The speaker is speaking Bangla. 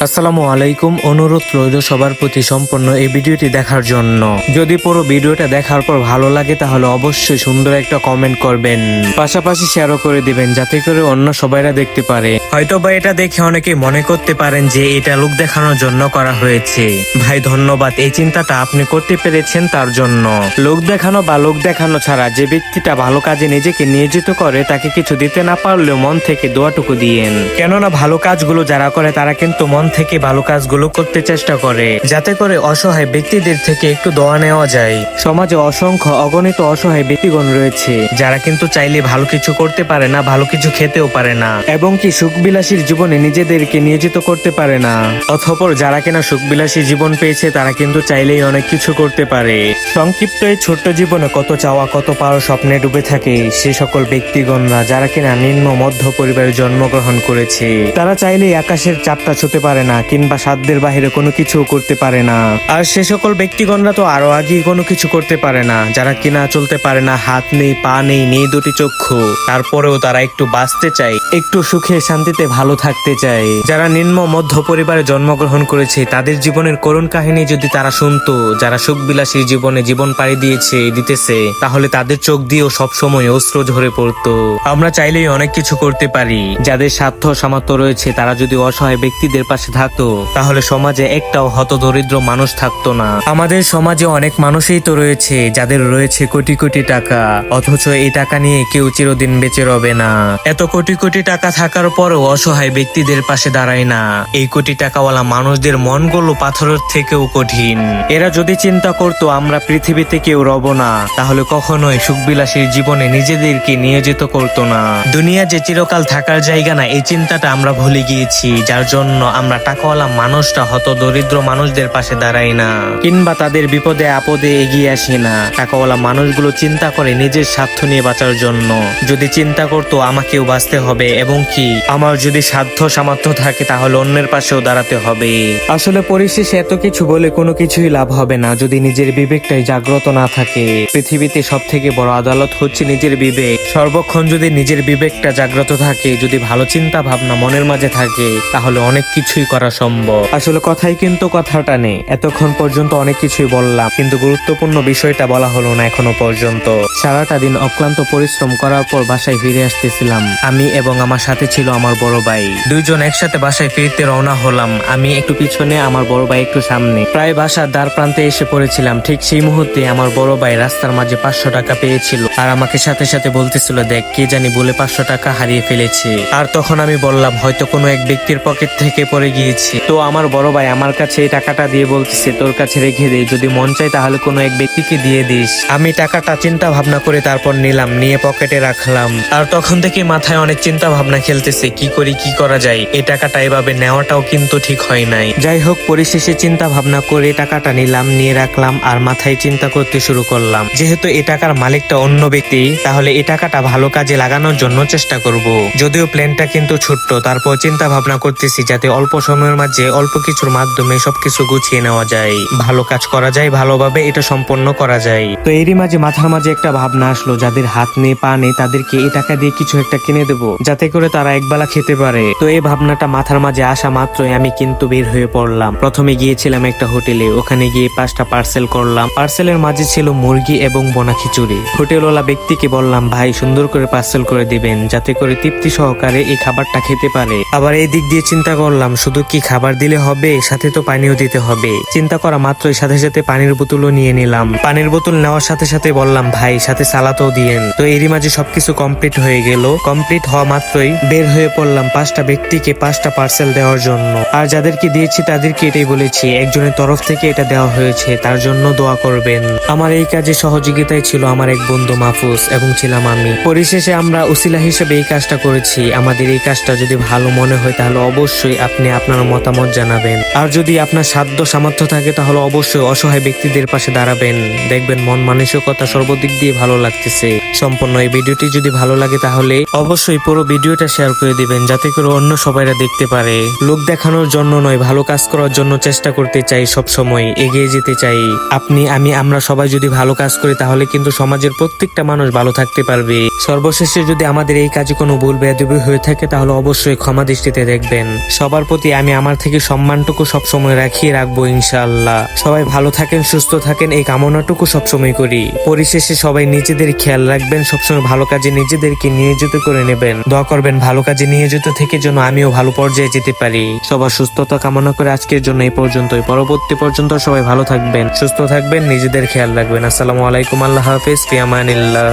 আসসালামু আলাইকুম। অনুরোধ রইল সবার প্রতি সম্পূর্ণ এই ভিডিওটি দেখার জন্য। যদি পুরো ভিডিওটা দেখার পর ভালো লাগে তাহলে অবশ্যই সুন্দর একটা কমেন্ট করবেন, পাশাপাশি শেয়ারও করে দিবেন যাতে করে অন্য সবাইরা দেখতে পারে। হয়তো বা এটা দেখে অনেকে মনে করতে পারেন যে এটা লোক দেখানোর জন্য করা হয়েছে। ভাই ধন্যবাদ, এই চিন্তাটা আপনি করতে পেরেছেন তার জন্য। লোক দেখানো বা লোক দেখানো ছাড়া যে ব্যক্তিটা ভালো কাজে নিজেকে নিয়োজিত করে তাকে কিছু দিতে না পারলেও মন থেকে দোয়াটুকু দিয়েন। কেননা ভালো কাজগুলো যারা করে তারা কিন্তু মন থেকে ভালো কাজগুলো করতে চেষ্টা করে, যাতে করে অসহায় ব্যক্তিদের থেকে একটু দোয়া নেওয়া যায়। সমাজে অসংখ্য অগণিত অসহায় ব্যক্তিগণ রয়েছে যারা কিন্তু চাইলে ভালো কিছু করতে পারে না, ভালো কিছু খেতেও পারে না, এবং কি সুখবিলাসীর জীবনে নিজেদেরকে নিয়োজিত করতে পারে না। অথপর যারা কিনা সুখবিলাসী জীবন পেয়েছে তারা কিন্তু চাইলেই অনেক কিছু করতে পারে। সংক্ষিপ্ত এই ছোট্ট জীবনে কত চাওয়া কত পাওয়ার স্বপ্নে ডুবে থাকে সে সকল ব্যক্তিগণরা যারা কিনা নিম্ন মধ্য পরিবারে জন্মগ্রহণ করেছে। তারা চাইলেই আকাশের চাপটা ছুতে পারে না, কিংবা সাধ্যের বাহিরে কোনো কিছু করতে পারে না। আর সে সকল ব্যক্তিগণরা তো আরো আগেই কোনো কিছু করতে পারে না, যারা কিনা চলতে পারে না, হাত নেই, পা নেই, নেই দুটি চক্ষু, তারপরেও তারা একটু বাঁচতে চায়, একটু সুখে শান্তিতে ভালো থাকতে চায়। যারা নিম্ন মধ্য পরিবারে জন্মগ্রহণ করেছে তাদের জীবনের করুণ কাহিনী যদি তারা শুনতো, যারা সুখবিলাসীর জীবনে জীবন পাড়ি দিতেছে, তাহলে তাদের চোখ দিয়েও সবসময় অশ্রু ঝরে পড়তো। আমরা চাইলেই অনেক কিছু করতে পারি। যাদের স্বার্থ সামর্থ্য রয়েছে তারা যদি অসহায় ব্যক্তিদের পাশে থাকতো তাহলে সমাজে একটাও হতদরিদ্র মানুষ থাকতো না। আমাদের সমাজে অনেক মানুষই তো রয়েছে যাদের রয়েছে কোটি কোটি টাকা, অথচ এই টাকা নিয়ে কেউ চিরদিন বেঁচে রবে না। এত কোটি কোটি টাকা থাকার পরও অসহায় ব্যক্তিদের পাশে দাঁড়ায় না। এই কোটি টাকাওয়ালা মানুষদের মনগুলো পাথরের থেকেও কঠিন। এরা যদি চিন্তা করতো আমরা পৃথিবীতে কেউ রব না, তাহলে কখনোই সুখবিলাসীর জীবনে নিজেদেরকে নিয়োজিত করতো না। দুনিয়া যে চিরকাল থাকার জায়গা না, এই চিন্তাটা আমরা ভুলে গিয়েছি, যার জন্য আমরা টাকাওয়ালা মানুষটা হতদরিদ্র মানুষদের পাশে দাঁড়াই না, কিংবা তাদের বিপদে আপদে এগিয়ে আসি না। টাকাওয়ালা মানুষগুলো চিন্তা করে নিজের স্বার্থ নিয়ে বাঁচার জন্য। যদি চিন্তা করতো আমাকেও বাঁচতে হবে এবং কি আমার যদি সাধ্য সামর্থ্য থাকে তাহলে অন্যের পাশেও দাঁড়াতে হবে। আসলে পরিশেষে এত কিছু বলে কোনো কিছুই লাভ হবে না যদি নিজের বিবেকটাই জাগ্রত না থাকে। পৃথিবীতে সব থেকে বড় আদালত হচ্ছে নিজের বিবেক। সর্বক্ষণ যদি নিজের বিবেকটা জাগ্রত থাকে, যদি ভালো চিন্তা ভাবনা মনের মাঝে থাকে, তাহলে অনেক কিছুই করা সম্ভব। আসলে কথাই কিন্তু কথাটা নেই। এতক্ষণ পর্যন্ত অনেক কিছুই বললাম, কিন্তু গুরুত্বপূর্ণ বিষয়টা বলা হলো না এখনো পর্যন্ত। সারাটা দিন অক্লান্ত পরিশ্রম করার পর বাসায় ফিরে আসতেছিলাম আমি, এবং আমার সাথে ছিল আমার বড় ভাই। দুইজন একসাথে বাসায় ফিরতে রওনা হলাম। আমি একটু পিছনে, আমার বড় ভাই একটু সামনে। প্রায় বাসার দ্বার প্রান্তে এসে পড়েছিলাম। ঠিক সেই মুহূর্তে আমার বড় ভাই রাস্তার মাঝে 500 টাকা পেয়েছিল, আর আমাকে সাথে সাথে বলতেছিল, দেখ কে জানি বলে 500 টাকা হারিয়ে ফেলেছে। আর তখন আমি বললাম হয়তো কোনো এক ব্যক্তির পকেট থেকে পড়ে গিয়েছে। তো আমার বড় ভাই আমার কাছে এই টাকাটা দিয়ে বলতেছে, তোর কাছে রেখে দে, যদি মন চায় তাহলে কোনো এক ব্যক্তিকে দিয়ে দিস। আমি টাকাটা চিন্তা ভাবনা করে তারপর নিলাম, নিয়ে পকেটে রাখলাম। আর তখন থেকে মাথায় অনেক চিন্তা ভাবনা খেলতেছে, কি করি, কি করা যায়। এই টাকাটা এভাবে নেওয়াটাও কিন্তু ঠিক হয় নাই। যাই হোক, পরিশেষে চিন্তা ভাবনা করে টাকাটা নিলাম, নিয়ে রাখলাম, আর মাথায় চিন্তা করতে শুরু করলাম, যেহেতু এই টাকার মালিকটা অন্য ব্যক্তি, তাহলে এই টাকাটা ভালো কাজে লাগানোর জন্য চেষ্টা করব। যদিও প্ল্যানটা কিন্তু ছোট্ট, তারপর চিন্তা ভাবনা করতেছি যাতে অল্প সময়ের মাঝে অল্প কিছুর মাধ্যমে সবকিছু গুছিয়ে নেওয়া যায়, ভালো কাজ করা যায়, ভালোভাবে এটা সম্পন্ন করা যায়। তো এরই মাঝে মাথার মাঝে একটা ভাবনা আসলো, যাদের হাত নেই পা নেই তাদেরকে এই টাকা দিয়ে কিছু একটা কিনে দেবো, যাতে করে তারা একবেলা খেতে পারে। তো এই ভাবনাটা মাথার মাঝে আসা মাত্রই আমি কিন্তু বের হয়ে পড়লাম। প্রথমে গিয়েছিলাম একটা হোটেলে, ওখানে গিয়ে 5টা পার্সেল করলাম। পার্সেলের মাঝে ছিল মুরগি এবং বোনা খিচুড়ি। হোটেলওয়ালা ব্যক্তিকে বললাম, ভাই সুন্দর করে পার্সেল করে দিবেন, যাতে করে তৃপ্তি সহকারে এই খাবারটা খেতে পারে। আবার এই দিক দিয়ে চিন্তা করলাম, শুধু কি খাবার দিলে হবে, সাথে তো পানিও দিতে হবে। চিন্তা করা মাত্রই সাথে সাথে পানির বোতলও নিয়ে নিলাম। পানির বোতল নেওয়ার সাথে সাথে বললাম, ভাই সাথে সালাদও দিয়েন। তো এরই মাঝে সবকিছু কমপ্লিট হয়ে গেল। কমপ্লিট হওয়া মাত্রই বের হয়ে পড়লাম 5টা ব্যক্তিকে 5টা পার্সেল দেওয়ার জন্য। আর যাদেরকে দিয়েছি তাদেরকে এটাই বলেছি, একজনের তরফ থেকে এটা দেওয়া হয়েছে, তার জন্য দোয়া করবেন। আমার এই কাজে সহযোগিতায় ছিল আমার এক বন্ধু মাহফুজ এবং ছিলাম আমি। পরিশেষে আমরা উসিলা হিসেবে এই কাজটা করেছি। আমাদের এই কাজটা যদি ভালো মনে হয় তাহলে অবশ্যই আপনি আপনার মতামত জানাবেন। আর যদি আপনার সাধ্য সামর্থ্য থাকে তাহলে অবশ্যই অসহায় ব্যক্তিদের পাশে দাঁড়াবেন। দেখবেন মন মানসিকতা সর্বদিক দিয়ে ভালো লাগতেছে। সম্পূর্ণ এই ভিডিওটি যদি ভালো লাগে তাহলে অবশ্যই পুরো ভিডিওটা শেয়ার করে দিবেন। দিবেন যাতে করে অন্য সবাইরা দেখতে পারে। লোক দেখানোর জন্য নয়, ভালো কাজ করার জন্য চেষ্টা করতে চাই, সব সময় এগিয়ে যেতে চাই। আপনি, আমি, আমরা সবাই যদি ভালো কাজ করি তাহলে কিন্তু সমাজের প্রত্যেকটা মানুষ ভালো থাকতে পারবে। সর্বশেষে যদি আমাদের এই কাজে কোনো ভুল বেয়াদবি হয়ে থাকে তাহলে অবশ্যই ক্ষমা দৃষ্টিতে দেখবেন। সবার প্রতি আমি আমার থেকে সম্মানটুকু সবসময় রাখিয়ে রাখবো ইনশাআল্লাহ। সবাই ভালো থাকেন, সুস্থ থাকেন, এই কামনাটুকু সবসময় করি। পরিশেষে সবাই নিজেদের খেয়াল রাখবেন, সবসময় ভালো কাজে নিজেদেরকে নিয়োজিত করে নেবেন। দোয়া করবেন ভালো কাজে নিয়োজিত থেকে যেন আমিও ভালো পর্যায়ে যেতে পারি। সবার সুস্থতা কামনা করে আজকের জন্য এই পর্যন্তই। পরবর্তী পর্যন্ত সবাই ভালো থাকবেন, সুস্থ থাকবেন, নিজেদের খেয়াল রাখবেন। আসসালামু আলাইকুম, আল্লাহ হাফেজ, ফি আমানিল্লাহ।